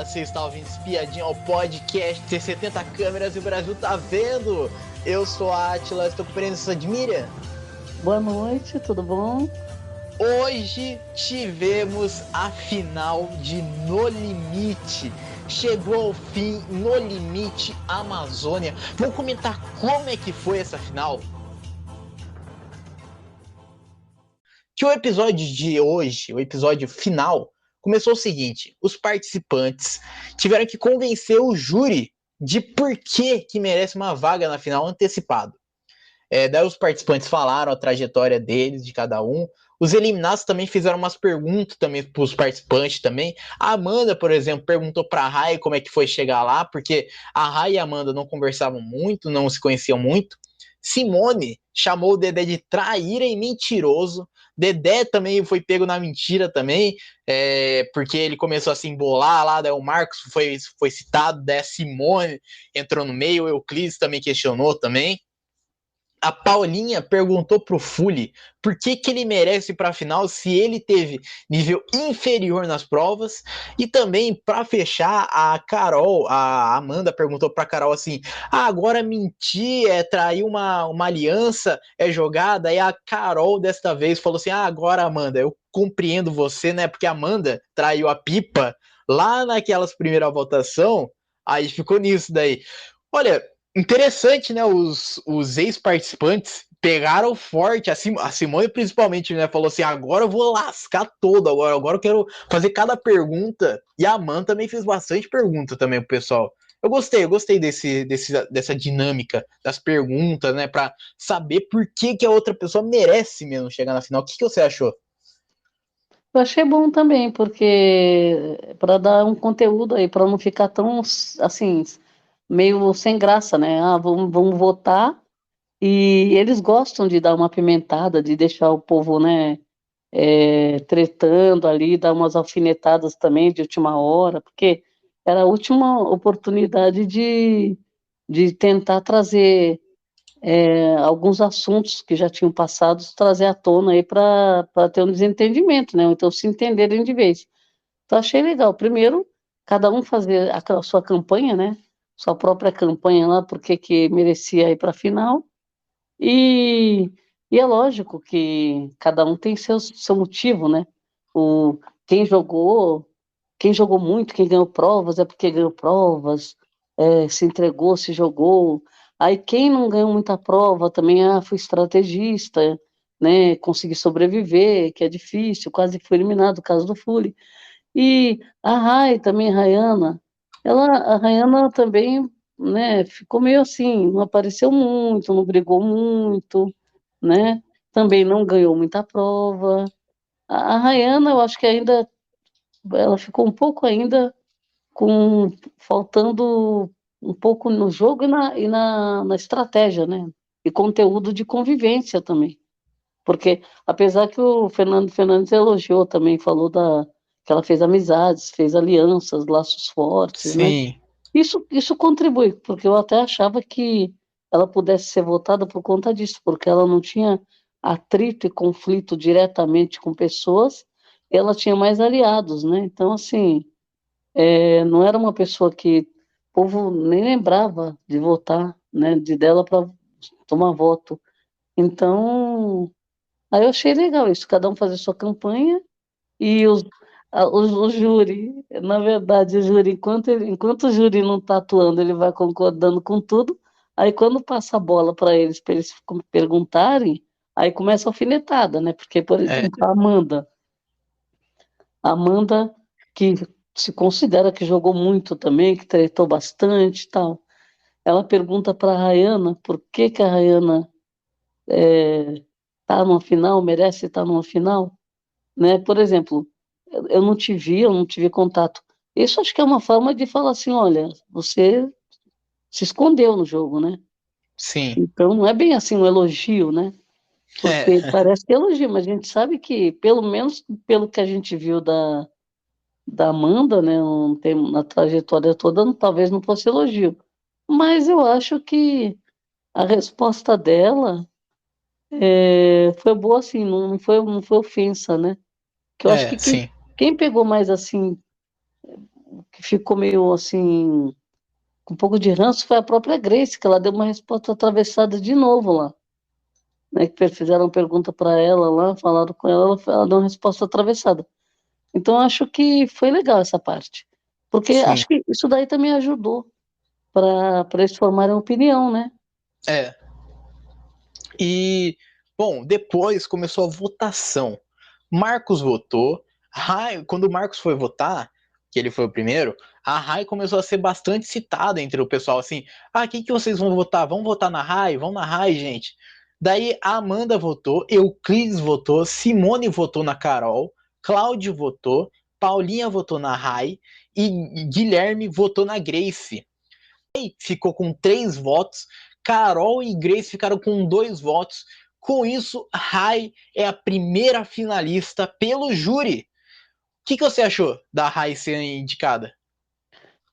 você está ouvindo Espiadinha ao podcast, ter 70 câmeras e o Brasil tá vendo. Eu sou a Atila, estou com a presença de Miriam. Boa noite, tudo bom? Hoje tivemos a final de No Limite. Chegou ao fim, No Limite Amazônia. Vamos comentar como é que foi essa final? Que o episódio de hoje, o episódio final, começou o seguinte: os participantes tiveram que convencer o júri de por que merece uma vaga na final antecipado. Daí os participantes falaram a trajetória deles, de cada um. Os eliminados também fizeram umas perguntas também para os participantes também. A Amanda, por exemplo, perguntou para a Rai como é que foi chegar lá, porque a Rai e a Amanda não conversavam muito, não se conheciam muito. Simone chamou o Dedé de traíra e mentiroso. Dedé também foi pego na mentira também, porque ele começou a se embolar lá, daí o Marcos foi citado, daí a Simone entrou no meio, o Euclides também questionou também. A Paulinha perguntou pro Fully por que ele merece ir para a final se ele teve nível inferior nas provas. E também, para fechar, a Carol, a Amanda perguntou para Carol assim: agora mentir, trair uma aliança, é jogada? E a Carol, desta vez, falou assim: agora, Amanda, eu compreendo você, né? Porque a Amanda traiu a Pipa lá naquelas primeiras votação, aí ficou nisso daí. Olha, interessante, né? Os ex-participantes pegaram forte, a Simone principalmente, né? Falou assim: agora eu vou lascar todo, agora eu quero fazer cada pergunta. E a Man também fez bastante pergunta também pro pessoal. Eu gostei dessa dinâmica das perguntas, né? Pra saber por que a outra pessoa merece mesmo chegar na final. O que você achou? Eu achei bom também, porque para dar um conteúdo aí, para não ficar tão assim, meio sem graça, né? Vamos votar e eles gostam de dar uma apimentada, de deixar o povo, né, tretando ali, dar umas alfinetadas também de última hora, porque era a última oportunidade de tentar trazer alguns assuntos que já tinham passado, trazer à tona aí para ter um desentendimento, né? Então se entenderem de vez. Então achei legal. Primeiro, cada um fazer a sua campanha, né? Sua própria campanha lá, porque que merecia ir para a final. E, e é lógico que cada um tem seu motivo, né? O, quem jogou, quem jogou muito, quem ganhou provas, é porque ganhou provas, se entregou, se jogou. Aí quem não ganhou muita prova também, foi estrategista, né? Consegui sobreviver, que é difícil, quase foi eliminado, o caso do Fully. E a Rai também, a Rayana, a Rayana também, né, ficou meio assim, não apareceu muito, não brigou muito, né? Também não ganhou muita prova. A Rayana, eu acho que ainda ela ficou um pouco ainda com faltando um pouco no jogo e na estratégia, né? E conteúdo de convivência também. Porque, apesar que o Fernando Fernandes elogiou também, falou que ela fez amizades, fez alianças, laços fortes, né? Sim. Isso contribui, porque eu até achava que ela pudesse ser votada por conta disso, porque ela não tinha atrito e conflito diretamente com pessoas, ela tinha mais aliados, né? Então, assim, não era uma pessoa que o povo nem lembrava de votar, né? De dela para tomar voto. Então, aí eu achei legal isso, cada um fazer sua campanha e o júri, na verdade, o júri, enquanto o júri não está atuando, ele vai concordando com tudo. Aí quando passa a bola para eles perguntarem, aí começa a alfinetada, né? Porque, por É, exemplo, a Amanda, que se considera que jogou muito também, que tretou bastante e tal, ela pergunta para a Rayana por que a Rayana está numa final, merece estar numa final, né? Por exemplo, eu não tive contato. Isso acho que é uma forma de falar assim, olha, você se escondeu no jogo, né? sim. Então não é bem assim um elogio, né? Porque É, parece que é elogio, mas a gente sabe que, pelo menos pelo que a gente viu da Amanda, né, na trajetória toda, talvez não fosse elogio. Mas eu acho que a resposta dela foi boa assim, não foi ofensa, né? Que eu acho que quem, sim. quem pegou mais assim, que ficou meio assim, com um pouco de ranço, foi a própria Grace, que ela deu uma resposta atravessada de novo lá, né? Que fizeram pergunta para ela lá, falaram com ela, ela deu uma resposta atravessada. Então, acho que foi legal essa parte. Porque Sim. acho que isso daí também ajudou para eles formarem opinião, né? É. E, bom, depois começou a votação. Marcos votou. Quando o Marcos foi votar, que ele foi o primeiro, a Rai começou a ser bastante citada entre o pessoal, assim, quem que vocês vão votar? Vamos votar na Rai? Vamos na Rai, gente. Daí a Amanda votou, Euclides votou, Simone votou na Carol, Cláudio votou, Paulinha votou na Rai e Guilherme votou na Grace. Ficou com 3 votos, Carol e Grace ficaram com 2 votos. Com isso, Rai é a primeira finalista pelo júri. O que você achou da Rai ser indicada?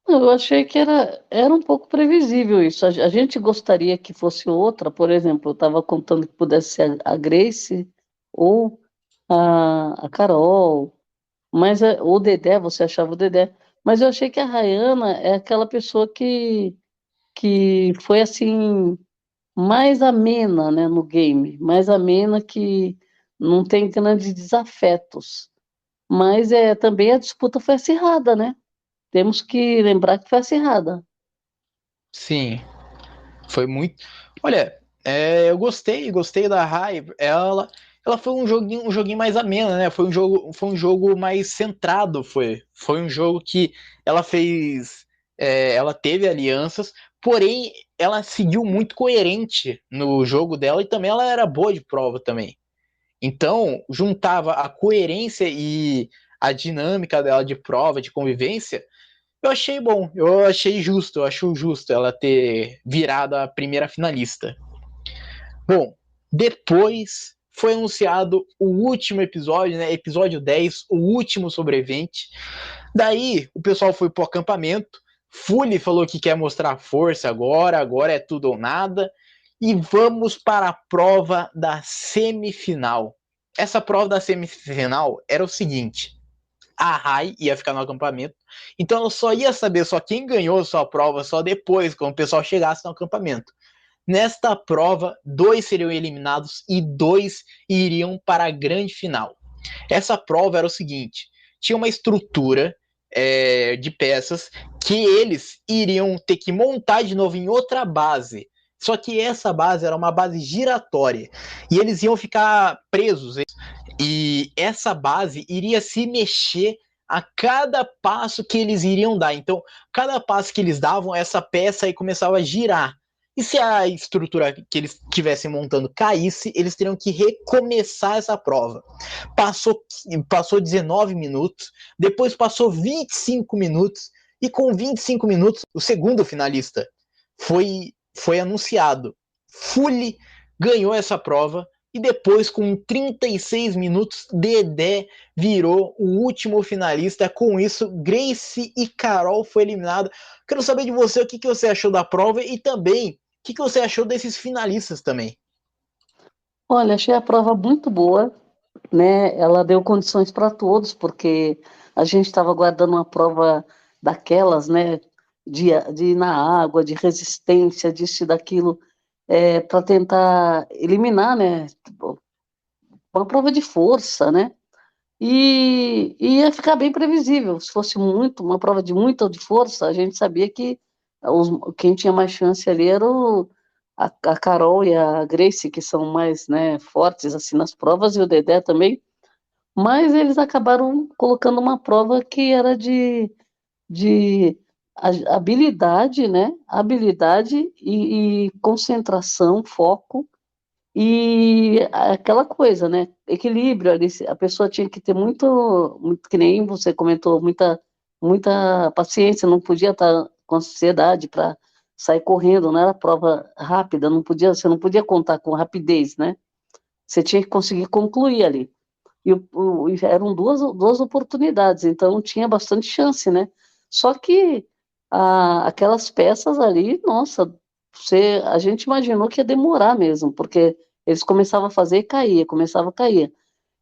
Eu achei que era um pouco previsível isso. A gente gostaria que fosse outra, por exemplo, eu estava contando que pudesse ser a Grace ou a Carol, mas o Dedé, você achava o Dedé. Mas eu achei que a Rayana é aquela pessoa que foi assim mais amena, né, no game, mais amena, que não tem grandes desafetos. Mas também a disputa foi acirrada, né? Temos que lembrar que foi acirrada. Sim, foi muito. Olha, eu gostei da Rai. Ela foi um joguinho mais ameno, né? Foi um jogo mais centrado, foi um jogo que ela fez, ela teve alianças, porém ela seguiu muito coerente no jogo dela e também ela era boa de prova também. Então, juntava a coerência e a dinâmica dela de prova, de convivência, eu achei bom, eu achei justo, eu acho justo ela ter virado a primeira finalista. Bom, depois foi anunciado o último episódio, né? Episódio 10, o último sobrevivente. Daí o pessoal foi pro acampamento. Fully falou que quer mostrar força agora é tudo ou nada. E vamos para a prova da semifinal. Essa prova da semifinal era o seguinte: a Rai ia ficar no acampamento, então eu só ia saber só quem ganhou a sua prova só depois, quando o pessoal chegasse no acampamento. Nesta prova, 2 seriam eliminados e 2 iriam para a grande final. Essa prova era o seguinte: tinha uma estrutura de peças que eles iriam ter que montar de novo em outra base. Só que essa base era uma base giratória e eles iam ficar presos. E essa base iria se mexer a cada passo que eles iriam dar. Então, cada passo que eles davam, essa peça aí começava a girar. E se a estrutura que eles estivessem montando caísse, eles teriam que recomeçar essa prova. Passou 19 minutos, depois passou 25 minutos, e com 25 minutos, o segundo finalista foi anunciado. Fully ganhou essa prova, e depois, com 36 minutos, Dedé virou o último finalista. Com isso, Grace e Carol foi eliminado. Quero saber de você o que você achou da prova e também o que você achou desses finalistas também. Olha, achei a prova muito boa, né? Ela deu condições para todos, porque a gente estava aguardando uma prova daquelas, né? De ir na água, de resistência, disso e daquilo, para tentar eliminar, né? Uma prova de força, né? E ia ficar bem previsível. Se fosse uma prova de muita de força, a gente sabia que quem tinha mais chance ali era a Carol e a Grace, que são mais, né, fortes assim nas provas, e o Dedé também. Mas eles acabaram colocando uma prova que era de habilidade, né? Habilidade e concentração, foco. E aquela coisa, né? Equilíbrio ali, a pessoa tinha que ter muito, que nem você comentou, muita paciência, não podia estar com ansiedade para sair correndo, não era prova rápida, você não podia contar com rapidez, né? Você tinha que conseguir concluir ali. E eram duas oportunidades, então tinha bastante chance, né? Só que aquelas peças ali, nossa, a gente imaginou que ia demorar mesmo, porque eles começavam a fazer e caía, começava a cair.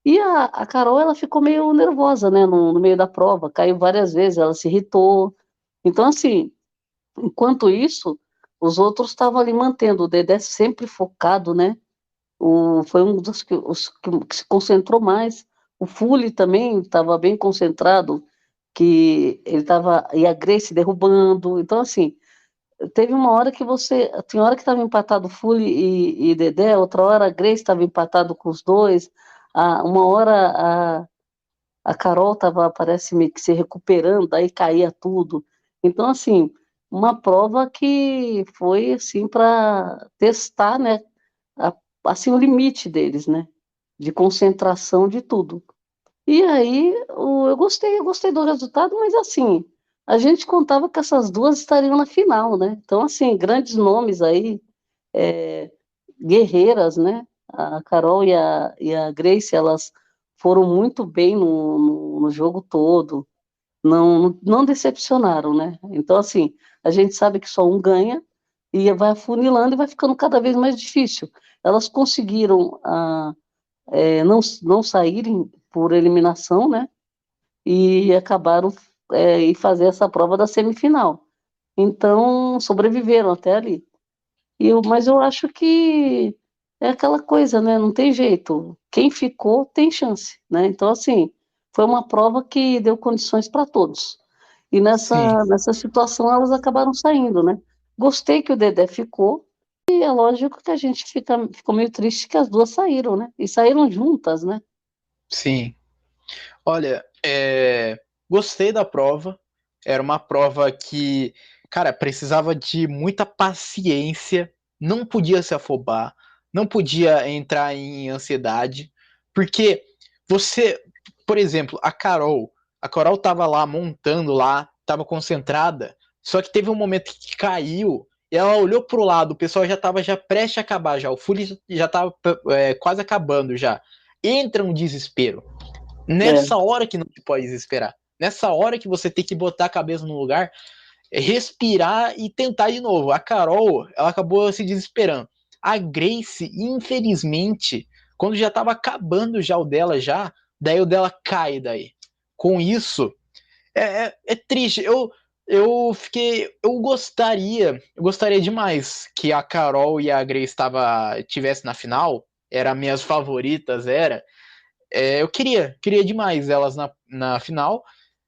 E a Carol, ela ficou meio nervosa, né, no meio da prova, caiu várias vezes, ela se irritou. Então, assim, enquanto isso, os outros estavam ali mantendo, o Dedé sempre focado, né, foi um dos que se concentrou mais. O Fully também estava bem concentrado, que ele estava, e a Grace derrubando. Então, assim, teve uma hora que tinha hora que estava empatado Fully e Dedé, outra hora a Grace estava empatado com os dois, uma hora a Carol estava, parece, meio que se recuperando, aí caía tudo. Então, assim, uma prova que foi, assim, para testar, né, a- assim, o limite deles, né, de concentração de tudo. E aí, eu gostei do resultado, mas, assim, a gente contava que essas duas estariam na final, né? Então, assim, grandes nomes aí, é, guerreiras, né? A Carol e a Grace, elas foram muito bem no jogo todo, não decepcionaram, né? Então, assim, a gente sabe que só um ganha e vai afunilando e vai ficando cada vez mais difícil. Elas conseguiram não saírem por eliminação, né? E acabaram e fazer essa prova da semifinal. Então, sobreviveram até ali. Mas eu acho que é aquela coisa, né? Não tem jeito. Quem ficou tem chance, né? Então, assim, foi uma prova que deu condições para todos. E Sim, nessa situação elas acabaram saindo, né? Gostei que o Dedé ficou, e é lógico que a gente ficou meio triste que as duas saíram, né? E saíram juntas, né? sim. Olha, gostei da prova. Era uma prova que, cara, precisava de muita paciência, não podia se afobar, não podia entrar em ansiedade, porque você, por exemplo, a Carol tava lá montando lá, tava concentrada, só que teve um momento que caiu, e ela olhou pro lado, o pessoal já tava já prestes a acabar já, o Fully já tava quase acabando já. Entra um desespero. É, Nessa hora que não se pode desesperar. Nessa hora que você tem que botar a cabeça no lugar, respirar e tentar de novo. A Carol, ela acabou se desesperando. A Grace, infelizmente, quando já tava acabando já o dela já, daí o dela cai daí. Com isso, é triste. Eu gostaria demais que a Carol e a Grace tivessem na final. Era minhas favoritas, era. Eu queria demais elas na final.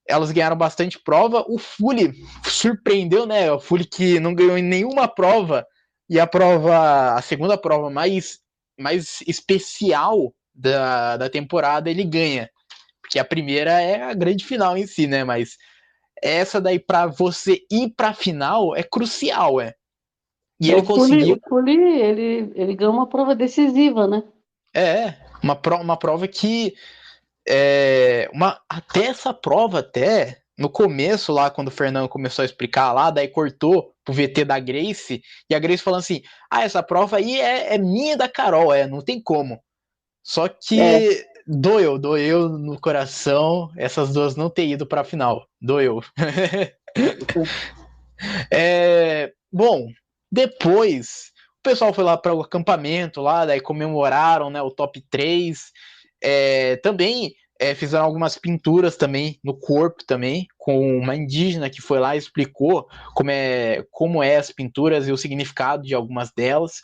Elas ganharam bastante prova. O Fully surpreendeu, né? O Fully que não ganhou em nenhuma prova. E a segunda prova mais especial da temporada, ele ganha. Porque a primeira é a grande final em si, né? Mas essa daí, pra você ir pra final, é crucial, é. E ele conseguiu. o Fully, ele ganhou uma prova decisiva, né? Uma prova que até essa prova, até no começo, lá, quando o Fernando começou a explicar lá, daí cortou pro VT da Grace, e a Grace falando assim: ah, essa prova aí é minha e da Carol, não tem como. Só É, que doeu no coração essas duas não ter ido pra final. Doeu. Bom, depois o pessoal foi lá para o acampamento lá, daí comemoraram, né, o top 3. Também fizeram algumas pinturas também no corpo também, com uma indígena que foi lá e explicou como é as pinturas e o significado de algumas delas.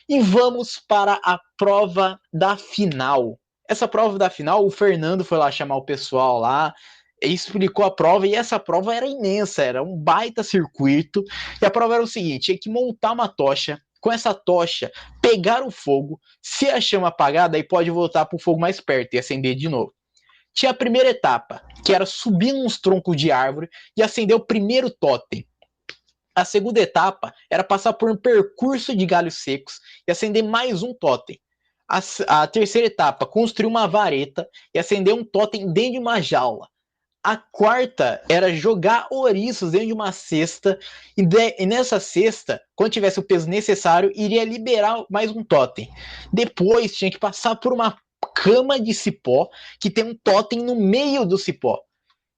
E vamos para a prova da final. Essa prova da final, o Fernando foi lá chamar o pessoal lá, explicou a prova, e essa prova era imensa, era um baita circuito, e a prova era o seguinte: tinha que montar uma tocha, com essa tocha, pegar o fogo, se a chama apagar, daí pode voltar para o fogo mais perto e acender de novo. Tinha a primeira etapa, que era subir nos troncos de árvore e acender o primeiro totem. A segunda etapa era passar por um percurso de galhos secos e acender mais um totem. A terceira etapa, construir uma vareta e acender um totem dentro de uma jaula. A quarta era jogar ouriços dentro de uma cesta, e nessa cesta, quando tivesse o peso necessário, iria liberar mais um totem. Depois tinha que passar por uma cama de cipó, que tem um totem no meio do cipó.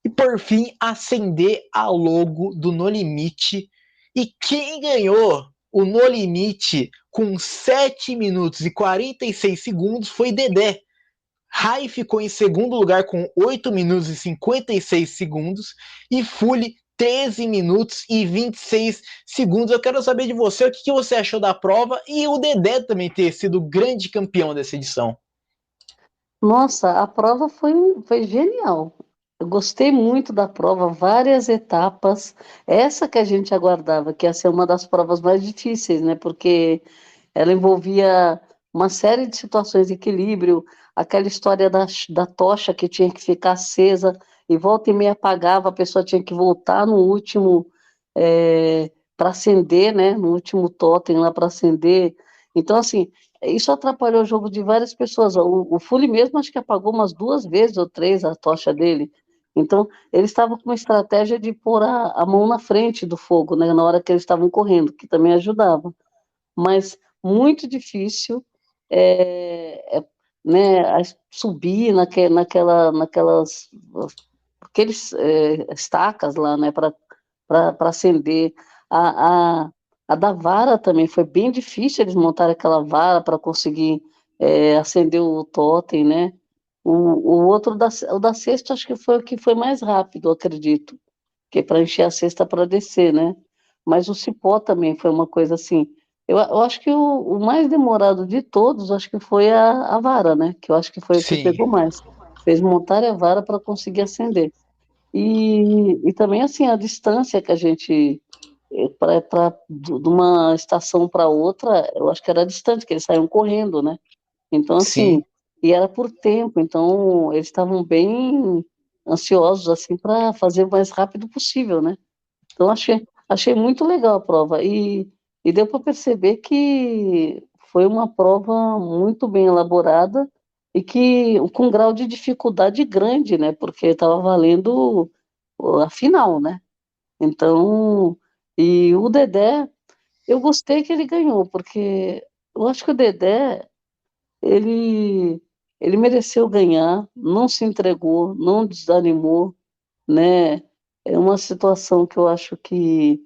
E por fim, acender a logo do No Limite. E quem ganhou o No Limite com 7 minutos e 46 segundos foi Dedé. Rai ficou em segundo lugar com 8 minutos e 56 segundos e Fuli 13 minutos e 26 segundos. Eu quero saber de você o que você achou da prova e o Dedé também ter sido o grande campeão dessa edição. Nossa, a prova foi genial. Eu gostei muito da prova, várias etapas. Essa que a gente aguardava, que ia ser uma das provas mais difíceis, né? Porque ela envolvia uma série de situações de equilíbrio, aquela história da tocha que tinha que ficar acesa e volta e meia apagava, a pessoa tinha que voltar no último para acender, né? No último totem lá para acender. Então, assim, isso atrapalhou o jogo de várias pessoas. O Fully mesmo acho que apagou umas 2 vezes ou 3 a tocha dele. Então, eles estavam com uma estratégia de pôr a mão na frente do fogo, né? Na hora que eles estavam correndo, que também ajudava. Mas muito difícil, né, subir naquelas estacas lá, né, para acender. A, a, a da vara também foi bem difícil eles montarem aquela vara para conseguir acender o totem, né? O outro o da cesta acho que foi o que foi mais rápido, acredito, que é para encher a cesta para descer, né? Mas o cipó também foi uma coisa assim. Eu acho que o mais demorado de todos, acho que foi a vara, né? Que eu acho que foi o que Sim, pegou mais. Fez montar a vara para conseguir acender. E também, assim, a distância que a gente, de uma estação para outra, eu acho que era distante, que eles saíam correndo, né? Então, sim, assim, e era por tempo, então eles estavam bem ansiosos, assim, para fazer o mais rápido possível, né? Então, achei muito legal a prova. E deu para perceber que foi uma prova muito bem elaborada e que com um grau de dificuldade grande, né? Porque estava valendo a final, né? Então, e o Dedé, eu gostei que ele ganhou, porque eu acho que o Dedé, ele, ele mereceu ganhar, não se entregou, não desanimou, né? É uma situação que eu acho que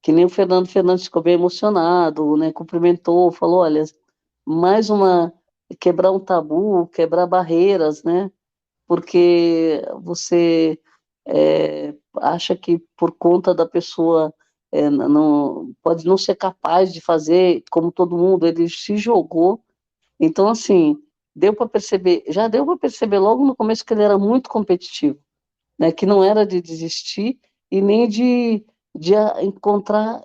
nem o Fernando Fernandes ficou bem emocionado, né? Cumprimentou, falou, olha, mais uma quebrar um tabu, quebrar barreiras, né? Porque você acha que por conta da pessoa não pode não ser capaz de fazer como todo mundo, ele se jogou. Então, assim, deu para perceber, já deu para perceber logo no começo que ele era muito competitivo, né, que não era de desistir e nem de encontrar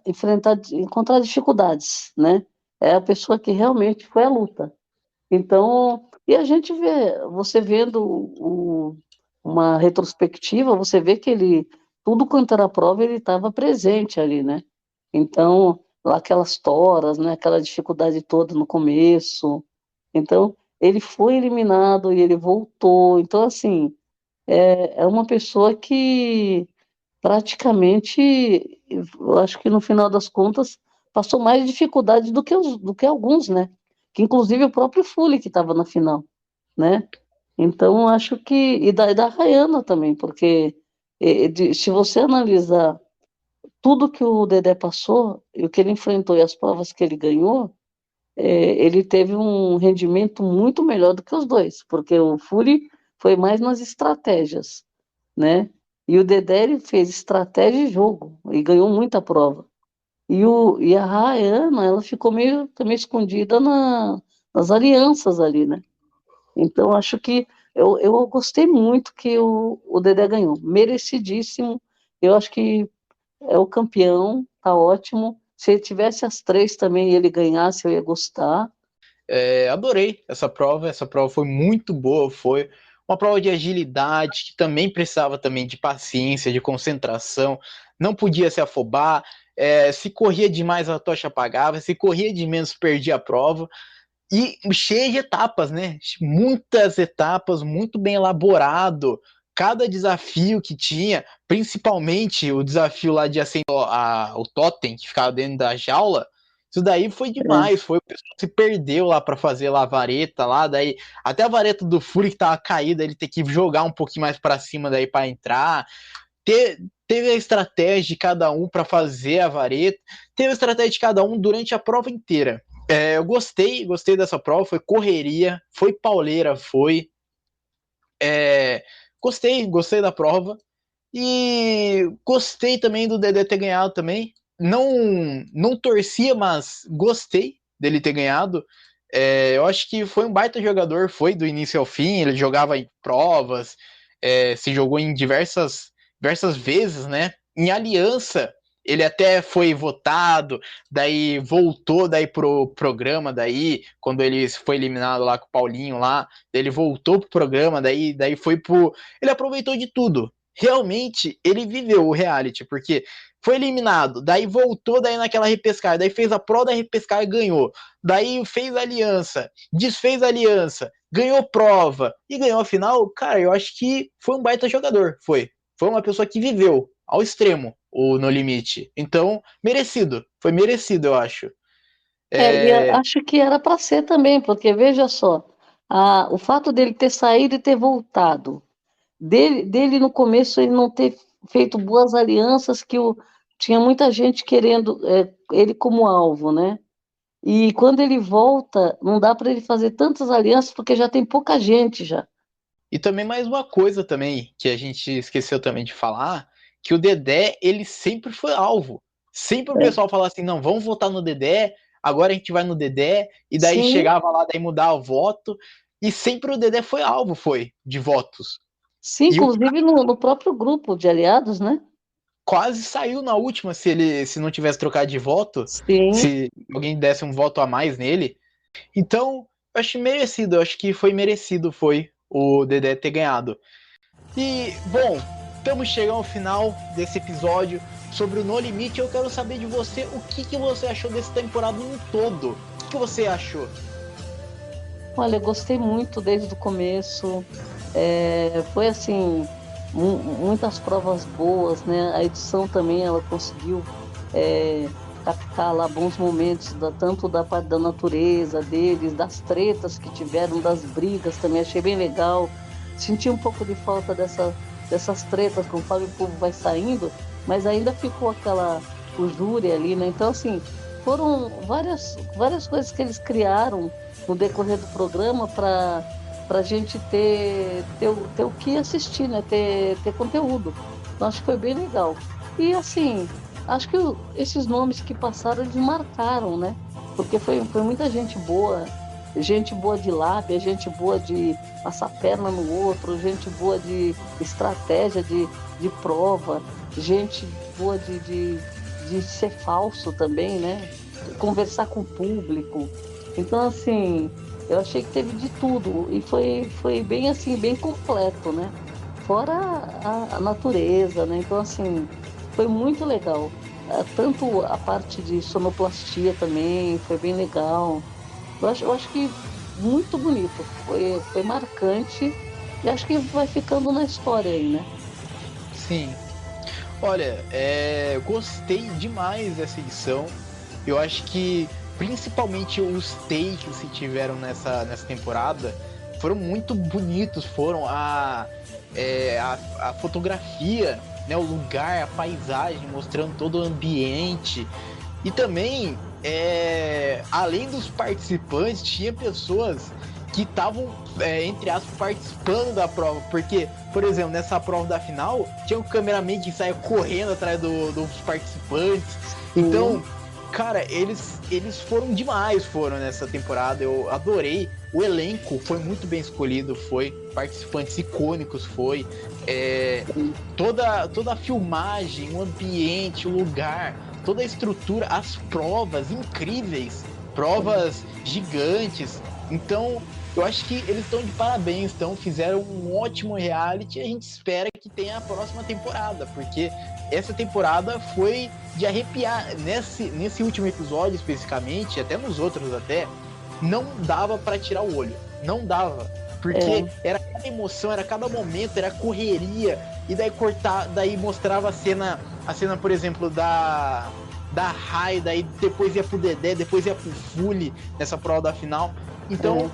dificuldades, né? É a pessoa que realmente foi à luta. Então, e a gente vê, você vendo uma retrospectiva, você vê que ele, tudo quanto era prova, ele estava presente ali, né? Então, lá aquelas toras, né? Aquela dificuldade toda no começo. Então, ele foi eliminado e ele voltou. Então, assim, é uma pessoa que praticamente, eu acho que no final das contas, passou mais dificuldade do que alguns, né? Que inclusive o próprio Fully que estava na final, né? Então, acho que. E da Rayana também, porque se você analisar tudo que o Dedé passou, e o que ele enfrentou e as provas que ele ganhou, ele teve um rendimento muito melhor do que os dois, porque o Fully foi mais nas estratégias, né? E o Dedé ele fez estratégia e jogo e ganhou muita prova. E a Rayana, ela ficou meio também escondida nas alianças ali, né? Então acho que eu gostei muito que o Dedé ganhou, merecidíssimo. Eu acho que é o campeão, tá ótimo. Se ele tivesse as três também e ele ganhasse, eu ia gostar. adorei essa prova foi muito boa, foi uma prova de agilidade, que também precisava também de paciência, de concentração, não podia se afobar, se corria demais a tocha apagava, se corria de menos perdia a prova, e cheia de etapas, né? Muitas etapas, muito bem elaborado. Cada desafio que tinha, principalmente o desafio lá de acender o totem que ficava dentro da jaula, isso daí foi É, demais. Foi o pessoal se perdeu lá para fazer lá a vareta lá, daí até a vareta do Fury que tava caída, ele ter que jogar um pouquinho mais para cima daí para entrar. Teve a estratégia de cada um para fazer a vareta, teve a estratégia de cada um durante a prova inteira. Eu gostei dessa prova, foi correria, foi pauleira, foi. Gostei da prova. E gostei também do Dedé ter ganhado também. Não torcia, mas gostei dele ter ganhado. Eu acho que foi um baita jogador, foi do início ao fim. Ele jogava em provas, se jogou em diversas vezes, né? Em Aliança, ele até foi votado, daí voltou daí pro programa, daí quando ele foi eliminado lá com o Paulinho lá, ele voltou pro programa, daí foi pro. Ele aproveitou de tudo. Realmente ele viveu o reality, porque foi eliminado, daí voltou daí naquela repescagem, daí fez a prova da repescagem e ganhou, daí fez a aliança, desfez a aliança, ganhou prova e ganhou a final. Cara, eu acho que foi um baita jogador, foi uma pessoa que viveu ao extremo o No Limite, então foi merecido, eu acho. E eu acho que era para ser também, porque veja só, o fato dele ter saído e ter voltado, dele no começo ele não ter feito boas alianças, tinha muita gente querendo ele como alvo, né? E quando ele volta, não dá para ele fazer tantas alianças porque já tem pouca gente já. E também mais uma coisa também que a gente esqueceu também de falar, que o Dedé, ele sempre foi alvo. Sempre o É. pessoal falava assim, não, vamos votar no Dedé, agora a gente vai no Dedé, e daí Sim, chegava lá, daí mudava o voto, e sempre o Dedé foi alvo, de votos. sim, E o inclusive no próprio grupo de aliados, né? quase saiu na última se não tivesse trocado de voto, Sim. se alguém desse um voto a mais nele. Então, eu acho merecido, eu acho que foi merecido, foi o Dedé ter ganhado. E, bom, estamos chegando ao final desse episódio sobre o No Limite. Eu quero saber de você o que você achou dessa temporada no todo. O que você achou? Olha, eu gostei muito desde o começo. Foi assim, muitas provas boas, né? A edição também ela conseguiu é, captar lá bons momentos, tanto da parte da natureza deles, das tretas que tiveram, das brigas também, achei bem legal. Senti um pouco de falta dessas tretas conforme o povo vai saindo, mas ainda ficou o júri ali, né? Então, assim, foram várias coisas que eles criaram no decorrer do programa para a gente ter o que assistir, né? Ter conteúdo. Então, acho que foi bem legal. E assim, acho que esses nomes que passaram, eles marcaram, né? Porque foi muita gente boa de lábia, gente boa de passar perna no outro, gente boa de estratégia, de prova, gente boa de ser falso também, né? Conversar com o público. Então, assim, eu achei que teve de tudo e foi bem assim, bem completo, né? Fora a natureza, né? Então, assim, foi muito legal. Tanto a parte de sonoplastia também foi bem legal. Eu acho que muito bonito, foi marcante e acho que vai ficando na história aí, né? Sim. Olha, gostei demais dessa edição. Eu acho que principalmente os takes que tiveram nessa temporada foram muito bonitos. Foram a fotografia, né, o lugar, a paisagem, mostrando todo o ambiente. E também, além dos participantes, tinha pessoas que estavam, entre aspas, participando da prova. Porque, por exemplo, nessa prova da final, tinha um cameraman que saia correndo atrás dos participantes. Então, cara, eles foram demais, foram nessa temporada. Eu adorei. O elenco foi muito bem escolhido, foi. Participantes icônicos, foi. Toda a filmagem, o ambiente, o lugar, toda a estrutura, as provas incríveis, provas gigantes. Então, eu acho que eles estão de parabéns, fizeram um ótimo reality e a gente espera que tenha a próxima temporada, porque essa temporada foi de arrepiar. Nesse último episódio especificamente, até nos outros até, não dava para tirar o olho, não dava, porque era cada emoção, era cada momento, era correria, e daí mostrava a cena, por exemplo, da Rai, daí depois ia pro Dedé, depois ia pro Fully nessa prova da final. Então,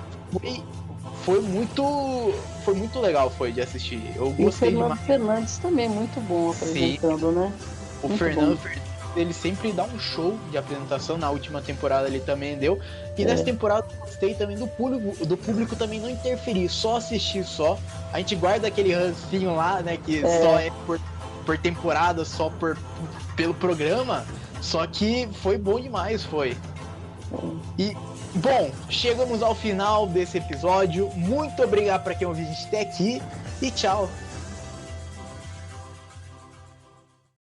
foi muito legal de assistir. Eu E o gostei Fernando demais. Fernandes também, muito bom Sim, apresentando, né? o Muito Fernando bom. ele sempre dá um show de apresentação. Na última temporada ele também deu. E nessa temporada eu gostei também do público também não interferir, só assistir só. A gente guarda aquele rancinho lá, né? Que só é por temporada, só pelo programa. Só que foi bom demais, foi. E, bom, chegamos ao final desse episódio. Muito obrigado para quem ouviu a gente até aqui. E tchau.